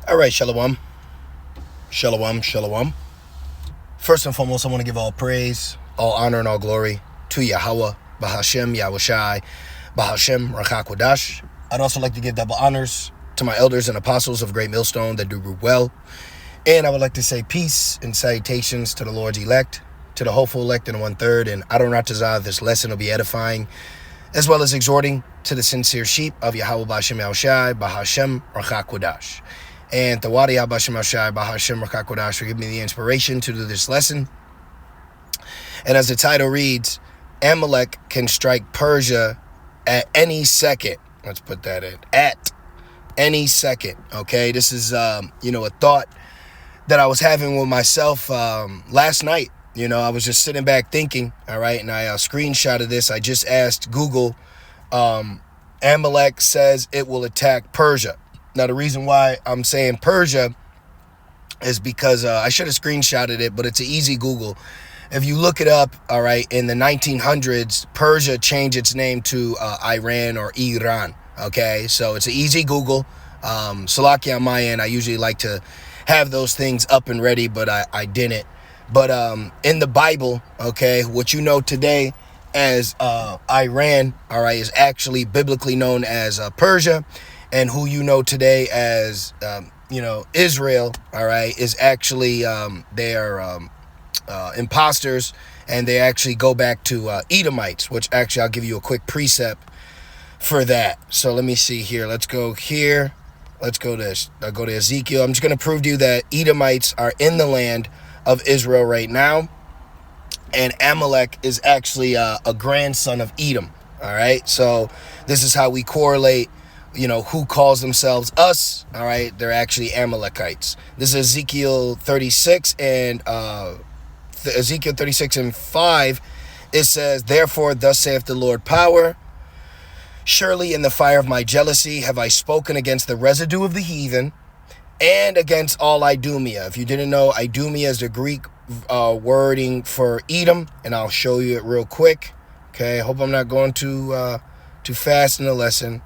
All right, shalom. Shalom, shalom. First and foremost, I want to give all praise, all honor, and all glory to Yahweh, Bahashem, Yahushai, Bahashem, Rachakwadash. I'd also like to give double honors to my elders and apostles of Great Millstone that do well. And I would like to say peace and salutations to the Lord's elect, to the hopeful elect in 1/3. And Adon Ratazah, this lesson will be edifying, as well as exhorting to the sincere sheep of Yahweh, Bahashem, Yahushai, Bahashem, Rachakwadash. And Tawadi Abashim Ashai Bahashim Rakakodash for giving me the inspiration to do this lesson. And as the title reads, Amalek can strike Persia at any second. Let's put that in. At any second. Okay, this is a thought that I was having with myself last night. I was just sitting back thinking, all right, and I screenshotted this. I just asked Google, Amalek says it will attack Persia. Now, the reason why I'm saying Persia is because I should have screenshotted it, but it's an easy Google. If you look it up, all right, in the 1900s, Persia changed its name to Iran or Iran, okay? So it's an easy Google. Salaki on my end, I usually like to have those things up and ready, but I didn't. But in the Bible, okay, what you know today as Iran, all right, is actually biblically known as Persia. And who you know today as, Israel, all right, is actually, they are imposters, and they actually go back to Edomites, which actually I'll give you a quick precept for that. So let me see here. Let's go here. Let's go to, I'll go to Ezekiel. I'm just going to prove to you that Edomites are in the land of Israel right now. And Amalek is actually a grandson of Edom, all right? So this is how we correlate who calls themselves us, all right? They're actually Amalekites. This is Ezekiel 36 and Ezekiel 36 and 5. It says, therefore, thus saith the Lord power, surely in the fire of my jealousy have I spoken against the residue of the heathen and against all Idumea. If you didn't know, Idumea is the Greek wording for Edom, and I'll show you it real quick. Okay, I hope I'm not going too fast in the lesson.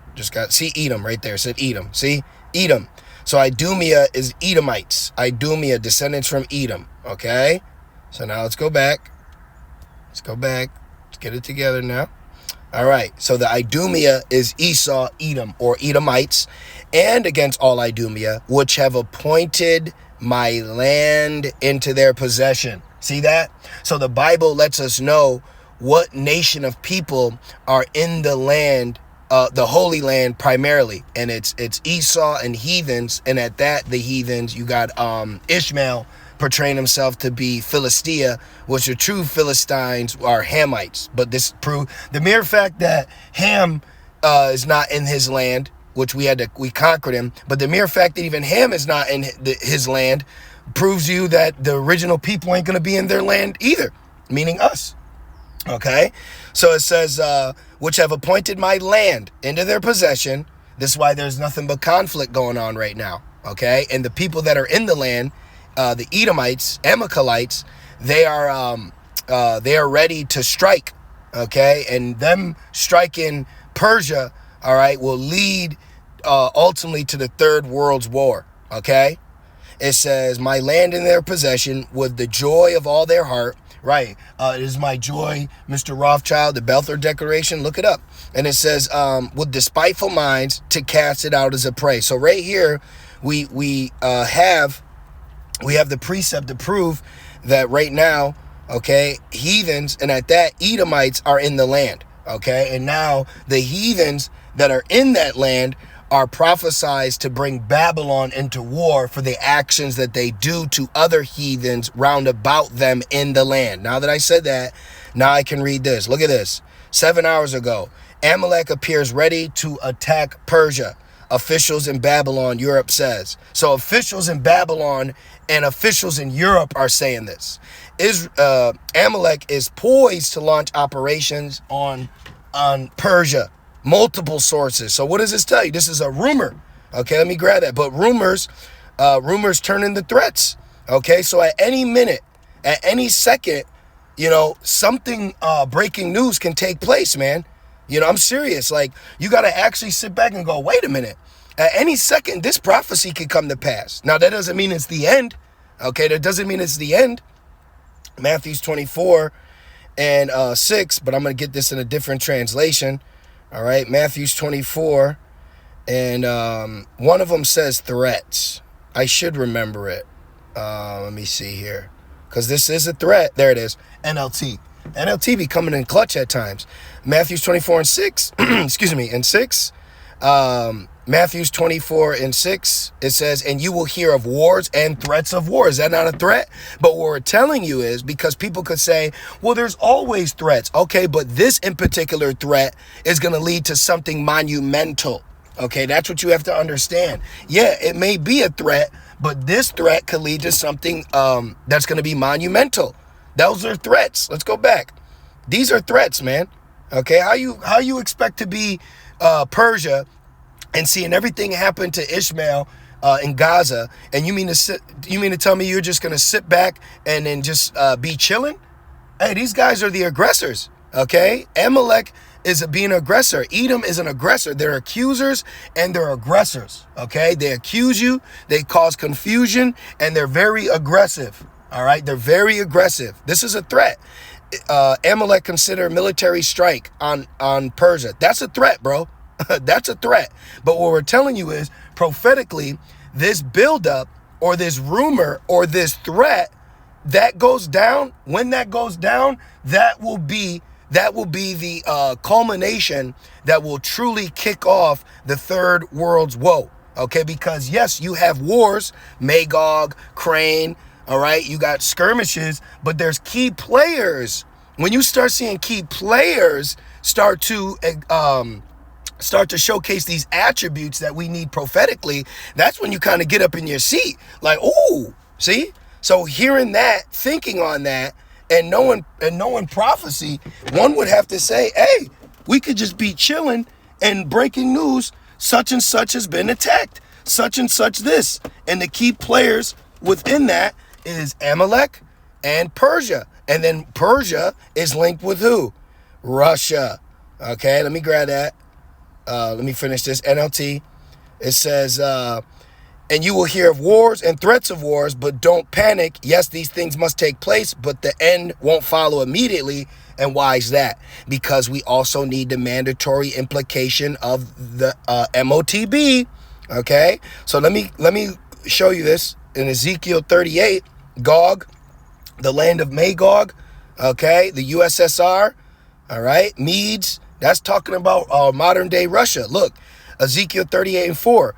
See Edom right there. It said Edom. See? Edom. So Idumea is Edomites. Idumea, descendants from Edom. Okay? So now let's go back. Let's get it together now. All right. So the Idumea is Esau, Edom, or Edomites, and against all Idumea, which have appointed my land into their possession. See that? So the Bible lets us know what nation of people are in the land, the Holy Land primarily, and it's Esau and heathens, and at that the heathens you got Ishmael portraying himself to be Philistia, which the true Philistines are Hamites. But this prove the mere fact that Ham is not in his land, which we conquered him, but the mere fact that even Ham is not in his land proves you that the original people ain't going to be in their land either, meaning us. Okay, so it says, which have appointed my land into their possession. This is why there's nothing but conflict going on right now. Okay, and the people that are in the land, the Edomites, Amalekites, they are ready to strike. Okay, and them striking Persia, all right, will lead ultimately to the Third World War. Okay, it says, my land in their possession with the joy of all their heart. Right. It is my joy, Mr. Rothschild, the Balfour Declaration. Look it up. And it says, with despiteful minds to cast it out as a prey. So right here, we have the precept to prove that right now, okay, heathens, and at that, Edomites are in the land. Okay. And now the heathens that are in that land are prophesied to bring Babylon into war for the actions that they do to other heathens round about them in the land. Now that I said that, now I can read this. Look at this. 7 hours ago, Amalek appears ready to attack Persia. Officials in Babylon, Europe says. So officials in Babylon and officials in Europe are saying this. Amalek is poised to launch operations on Persia. Multiple sources. So what does this tell you? This is a rumor. Okay, let me grab that. But rumors turn into threats. Okay, so at any minute, at any second, something breaking news can take place, man. I'm serious. Like, you got to actually sit back and go, wait a minute. At any second, this prophecy could come to pass. Now, that doesn't mean it's the end. Okay, that doesn't mean it's the end. Matthew 24 and 6, but I'm going to get this in a different translation. All right, Matthew 24, and one of them says threats. I should remember it. Let me see here, because this is a threat. There it is, NLT. NLT be coming in clutch at times. Matthew 24 and 6, excuse me, and 6. Matthew 24 and 6, it says, and you will hear of wars and threats of war. Is that not a threat? But what we're telling you is, because people could say, well, there's always threats. Okay, but this in particular threat is going to lead to something monumental. Okay, that's what you have to understand. Yeah, it may be a threat, but this threat could lead to something that's going to be monumental. Those are threats. Let's go back. These are threats, man. Okay, how you expect to be Persia and seeing everything happen to Ishmael in Gaza, and you mean to tell me you're just gonna sit back and then just be chilling? Hey, these guys are the aggressors. Okay, Amalek is being an aggressor. Edom is an aggressor. They're accusers and they're aggressors. Okay, they accuse you, they cause confusion, and they're very aggressive. All right, they're very aggressive. This is a threat. Amalek consider military strike on Persia. That's a threat, bro. That's a threat. But what we're telling you is, prophetically, this buildup or this rumor or this threat that goes down, when that goes down, that will be the culmination that will truly kick off the third world's woe. Okay, because yes, you have wars, Magog, Crane, all right, you got skirmishes, but there's key players. When you start seeing key players start to showcase these attributes that we need prophetically, that's when you kind of get up in your seat. Like, ooh, see? So hearing that, thinking on that, and knowing prophecy, one would have to say, hey, we could just be chilling and breaking news, such and such has been attacked, such and such this. And the key players within that is Amalek and Persia. And then Persia is linked with who? Russia. Okay, let me grab that. Let me finish this. NLT. It says, and you will hear of wars and threats of wars, but don't panic. Yes, these things must take place, but the end won't follow immediately. And why is that? Because we also need the mandatory implication of the MOTB. Okay, so let me show you this in Ezekiel 38. Gog, the land of Magog. Okay, the USSR. All right, Medes. That's talking about modern day Russia. Look, Ezekiel 38 and 4.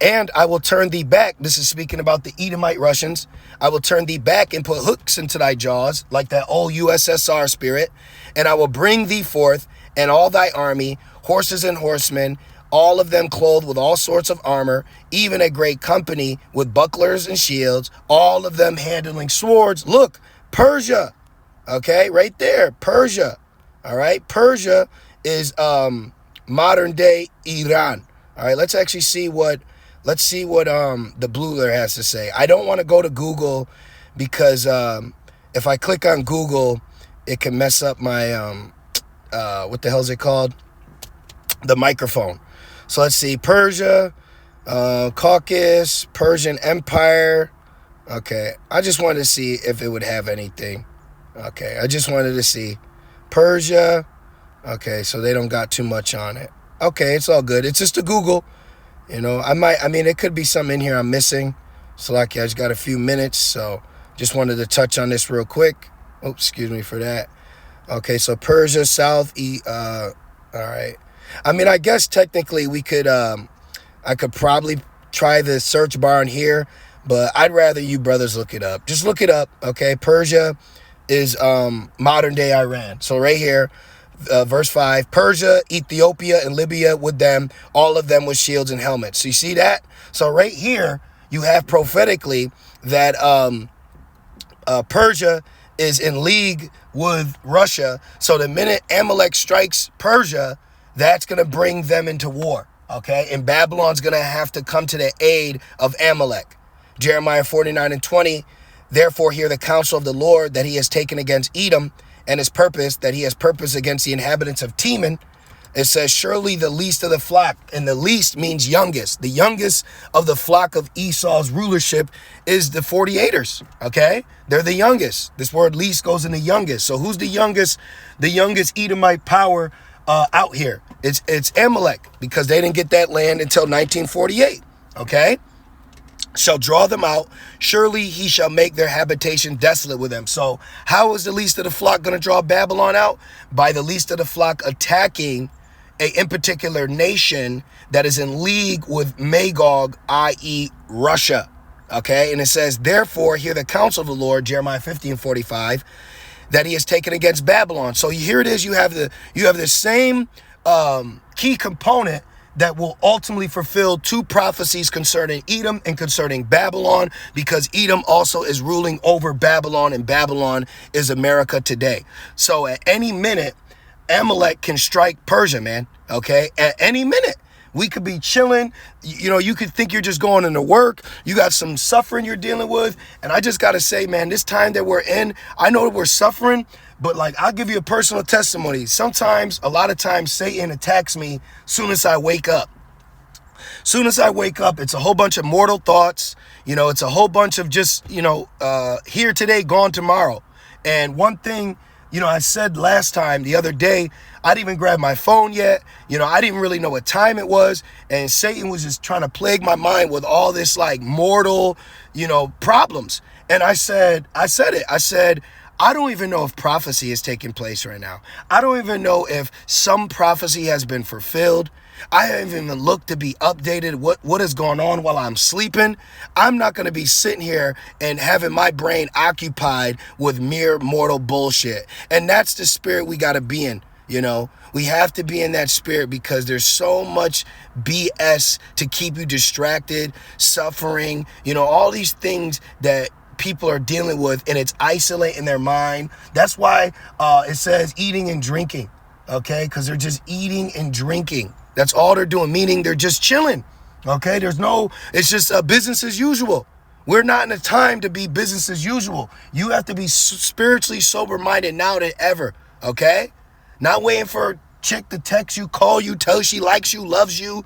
And I will turn thee back. This is speaking about the Edomite Russians. I will turn thee back and put hooks into thy jaws, like that old USSR spirit. And I will bring thee forth and all thy army, horses and horsemen, all of them clothed with all sorts of armor, even a great company with bucklers and shields, all of them handling swords. Look, Persia. Okay, right there, Persia. All right, Persia is modern day Iran. All right, let's actually see what the blue there has to say. I don't want to go to Google because if I click on Google, it can mess up my what the hell is it called? The microphone. So let's see, Persia, Caucasus, Persian Empire. Okay, I just wanted to see if it would have anything. Okay, I just wanted to see. Persia. Okay, so they don't got too much on it. Okay, it's all good. It's just a Google. You know, it could be something in here I'm missing. So like, I just got a few minutes, so just wanted to touch on this real quick. Oops, excuse me for that. Okay, so Persia, all right. I mean, I guess technically we could, I could probably try the search bar in here, but I'd rather you brothers look it up. Just look it up, okay? Persia is modern day Iran. So right here, verse 5, Persia, Ethiopia, and Libya with them, all of them with shields and helmets. So you see that? So right here, you have prophetically that Persia is in league with Russia. So the minute Amalek strikes Persia, that's going to bring them into war, okay? And Babylon's going to have to come to the aid of Amalek. Jeremiah 49 and 20, therefore hear the counsel of the Lord that he has taken against Edom, and his purpose that he has purpose against the inhabitants of Teman. It says, surely the least of the flock, and the least means youngest. The youngest of the flock of Esau's rulership is the 48ers, okay? They're the youngest. This word least goes in the youngest. So who's the youngest? The youngest Edomite power out here. It's Amalek, because they didn't get that land until 1948, okay? Shall draw them out. Surely he shall make their habitation desolate with them. So how is the least of the flock going to draw Babylon out? By the least of the flock attacking in particular nation that is in league with Magog, i.e. Russia. Okay, and it says, therefore, hear the counsel of the Lord, Jeremiah 15:45, that he has taken against Babylon. So here it is, you have the same key component that will ultimately fulfill two prophecies concerning Edom and concerning Babylon, because Edom also is ruling over Babylon, and Babylon is America today. So at any minute, Amalek can strike Persia, man. Okay, at any minute. We could be chilling. You know, you could think you're just going into work. You got some suffering you're dealing with. And I just got to say, man, this time that we're in, I know that we're suffering, but like, I'll give you a personal testimony. Sometimes, a lot of times, Satan attacks me soon as I wake up. Soon as I wake up, it's a whole bunch of mortal thoughts. You know, it's a whole bunch of just, here today, gone tomorrow. And one thing, I said last time, the other day, I didn't even grab my phone yet. I didn't really know what time it was. And Satan was just trying to plague my mind with all this like mortal, problems. And I said, I don't even know if prophecy is taking place right now. I don't even know if some prophecy has been fulfilled. I haven't even looked to be updated what is going on while I'm sleeping. I'm not going to be sitting here and having my brain occupied with mere mortal bullshit. And that's the spirit we got to be in. We have to be in that spirit, because there's so much BS to keep you distracted, suffering, all these things that people are dealing with, and it's isolating their mind. That's why it says eating and drinking, okay? Because they're just eating and drinking. That's all they're doing, meaning they're just chilling, okay? It's just business as usual. We're not in a time to be business as usual. You have to be spiritually sober-minded now than ever, okay? Not waiting for a chick to text you, call you, tell she likes you, loves you.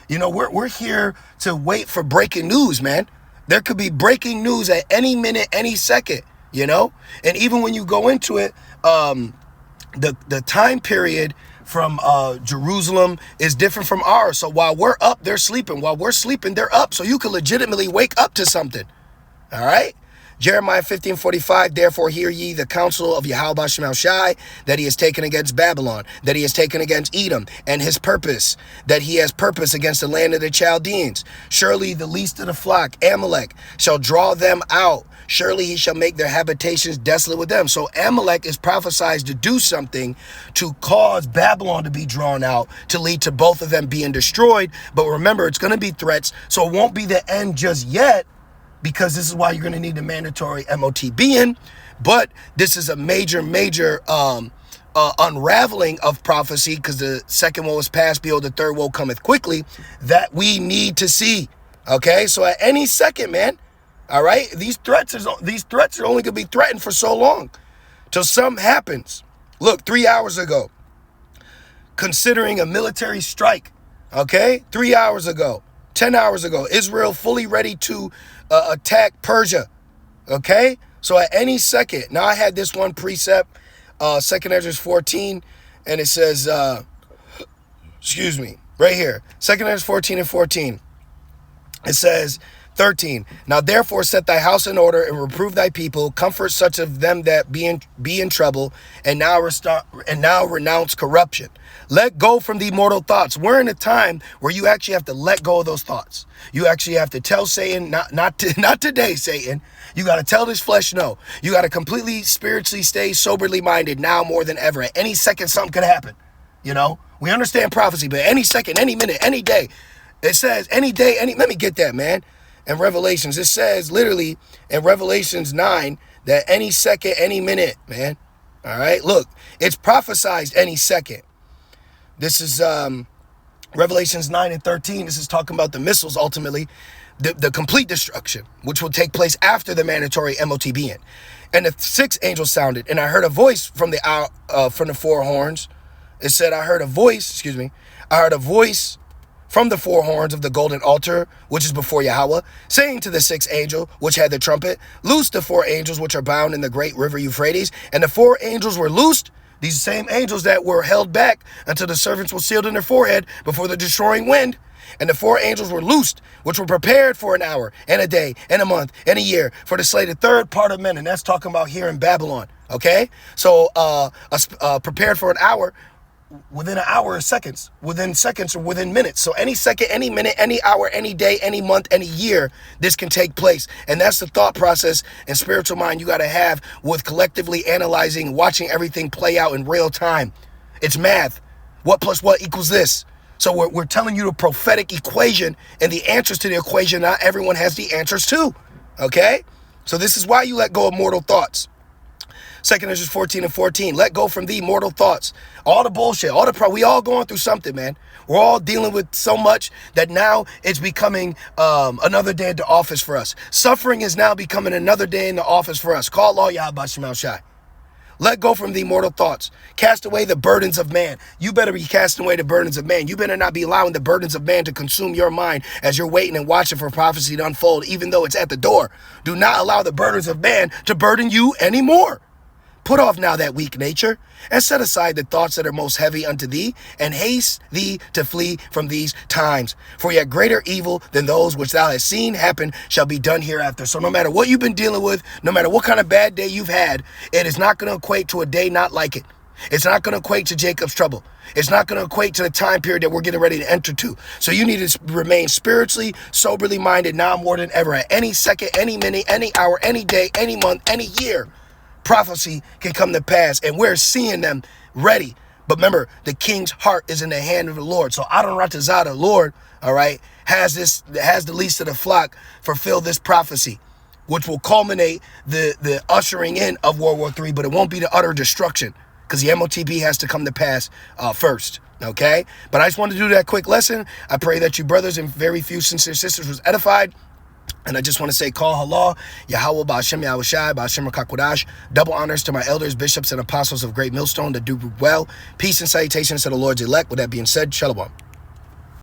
We're here to wait for breaking news, man. There could be breaking news at any minute, any second, And even when you go into it, the time period from Jerusalem is different from ours. So while we're up, they're sleeping. While we're sleeping, they're up. So you can legitimately wake up to something. All right? Jeremiah 15:45, therefore hear ye the counsel of Yahweh Shemel Shai, that he has taken against Babylon, that he has taken against Edom, and his purpose, that he has purpose against the land of the Chaldeans. Surely the least of the flock, Amalek, shall draw them out. Surely he shall make their habitations desolate with them. So Amalek is prophesied to do something to cause Babylon to be drawn out, to lead to both of them being destroyed. But remember, it's going to be threats, so it won't be the end just yet, because this is why you're going to need the mandatory MOTB. But this is a major unraveling of prophecy, because the second one was passed, behold, the third woe cometh quickly, that we need to see. Okay, so at any second, man, all right, these threats are only going to be threatened for so long till something happens. Look, 3 hours ago, considering a military strike, okay, 3 hours ago, 10 hours ago, Israel fully ready to attack Persia, okay? So at any second, now I had this one precept, 2nd Ezra 14, and it says, right here, 2nd Ezra 14:14, it says, 13, now therefore set thy house in order and reprove thy people, comfort such of them that be in trouble, and now renounce corruption. Let go from the mortal thoughts. We're in a time where you actually have to let go of those thoughts. You actually have to tell Satan, not today, Satan. You got to tell this flesh no. You got to completely spiritually stay soberly minded now more than ever. At any second, something could happen. We understand prophecy, but any second, any minute, any day. It says any day, let me get that, man. In Revelations, it says literally in Revelations 9 that any second, any minute, man. All right, look, it's prophesized any second. This is Revelations 9:13. This is talking about the missiles, ultimately, the complete destruction, which will take place after the mandatory MOTB. And the sixth angel sounded, and I heard a voice from the four horns. It said, I heard a voice from the four horns of the golden altar, which is before Yahweh, saying to the sixth angel, which had the trumpet, loose the four angels which are bound in the great river Euphrates. And the four angels were loosed, these same angels that were held back until the servants were sealed in their forehead before the destroying wind. And the four angels were loosed, which were prepared for an hour and a day and a month and a year for to slay the third part of men. And that's talking about here in Babylon. Okay. So prepared for an hour, within an hour or seconds, within seconds or within minutes. So any second, any minute, any hour, any day, any month, any year, this can take place. And that's the thought process and spiritual mind you got to have with collectively analyzing, watching everything play out in real time. It's math. What plus what equals this? So we're telling you the prophetic equation and the answers to the equation. Not everyone has the answers to. Okay? So this is why you let go of mortal thoughts. 2 Corinthians 14:14. Let go from thee mortal thoughts. All the bullshit, we all going through something, man. We're all dealing with so much that now it's becoming another day at the office for us. Suffering is now becoming another day in the office for us. Call law Yahweh Shemal Shai. Let go from thee mortal thoughts. Cast away the burdens of man. You better be casting away the burdens of man. You better not be allowing the burdens of man to consume your mind as you're waiting and watching for prophecy to unfold, even though it's at the door. Do not allow the burdens of man to burden you anymore. Put off now that weak nature, and set aside the thoughts that are most heavy unto thee, and haste thee to flee from these times. For yet greater evil than those which thou hast seen happen shall be done hereafter. So no matter what you've been dealing with, no matter what kind of bad day you've had, it is not going to equate to a day not like it. It's not going to equate to Jacob's trouble. It's not going to equate to the time period that we're getting ready to enter to. So you need to remain spiritually, soberly minded now more than ever. At any second, any minute, any hour, any day, any month, any year, prophecy can come to pass, and we're seeing them ready. But remember, the king's heart is in the hand of the Lord. So Adon Ratazah, the Lord, all right, has the least of the flock fulfill this prophecy, which will culminate the ushering in of World War III, but it won't be the utter destruction, because the MOTB has to come to pass first. Okay, but I just wanted to do that quick lesson. I pray that you brothers and very few sincere sisters was edified. And I just want to say, call halal, Yahweh, Ba'ashem Yahushai, Ba'ashem Rakakwadash. Double honors to my elders, bishops, and apostles of Great Millstone that do well. Peace and salutations to the Lord's elect. With that being said, Shalom.